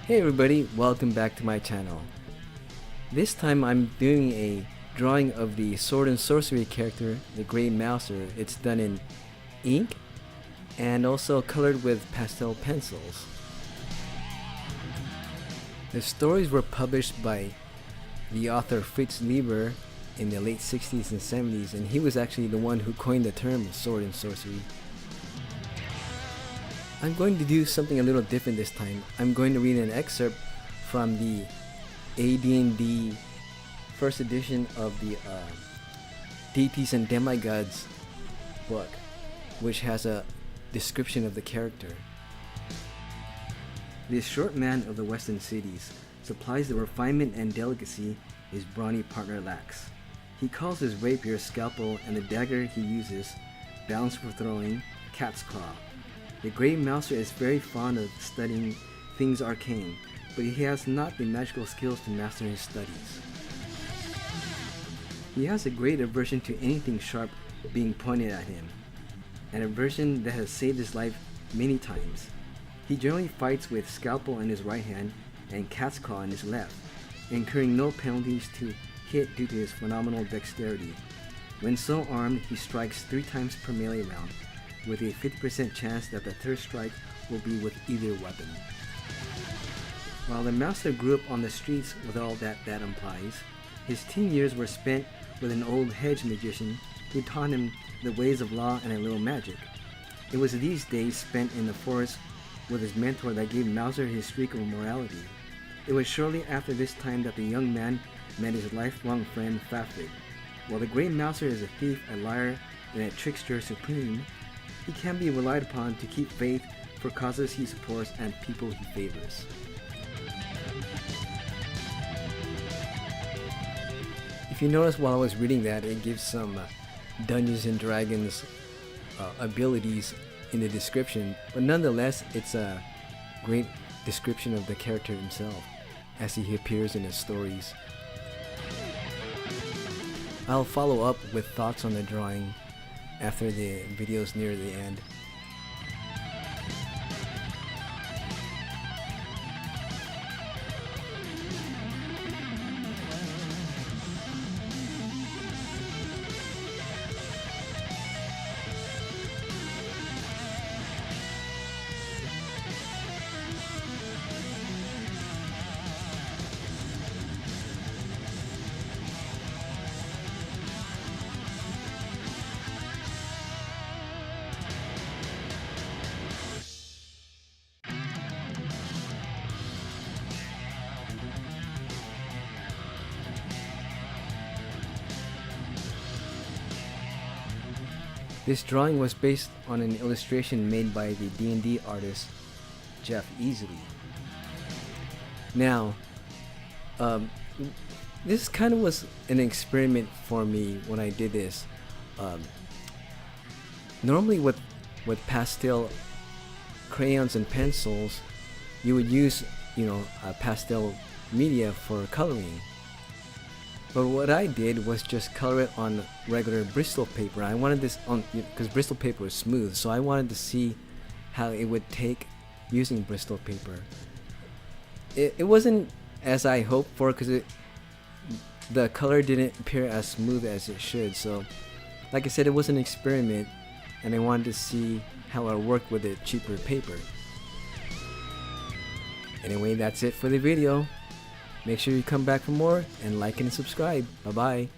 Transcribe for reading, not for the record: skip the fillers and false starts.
Hey everybody, welcome back to my channel. This time I'm doing a drawing of the sword and sorcery character, the Grey Mouser. It's done in ink and also colored with pastel pencils. The stories were published by the author Fritz Leiber in the late 60s and 70s, and he was actually the one who coined the term sword and sorcery. I'm going to do something a little different this time. I'm going to read an excerpt from the AD&D first edition of the Deities and Demigods book, which has a description of the character. This short man of the western cities supplies the refinement and delicacy his brawny partner lacks. He calls his rapier scalpel and the dagger he uses, balanced for throwing, cat's claw. The Grey Mouser is very fond of studying things arcane, but he has not the magical skills to master his studies. He has a great aversion to anything sharp being pointed at him, an aversion that has saved his life many times. He generally fights with scalpel in his right hand and cat's claw in his left, incurring no penalties to hit due to his phenomenal dexterity. When so armed, he strikes 3 times per melee round, with a 50% chance that the third strike will be with either weapon. While the Mouser grew up on the streets with all that implies, his teen years were spent with an old hedge magician who taught him the ways of law and a little magic. It was these days spent in the forest with his mentor that gave Mouser his streak of morality. It was shortly after this time that the young man met his lifelong friend Fafrid. While the Grey Mouser is a thief, a liar, and a trickster supreme, he can be relied upon to keep faith for causes he supports and people he favors. If you notice while I was reading that, it gives some Dungeons and Dragons abilities in the description, but nonetheless it's a great description of the character himself as he appears in his stories. I'll follow up with thoughts on the drawing after the video's near the end. This drawing was based on an illustration made by the D&D artist Jeff Easley. Now, this kind of was an experiment for me when I did this. Normally with pastel crayons and pencils, you would use, pastel media for coloring. But what I did was just color it on regular Bristol paper. I wanted this on, because Bristol paper was smooth, so I wanted to see how it would take using Bristol paper. It wasn't as I hoped for, because the color didn't appear as smooth as it should. So, like I said, it was an experiment, and I wanted to see how I worked with a cheaper paper. Anyway, that's it for the video. Make sure you come back for more and like and subscribe. Bye bye.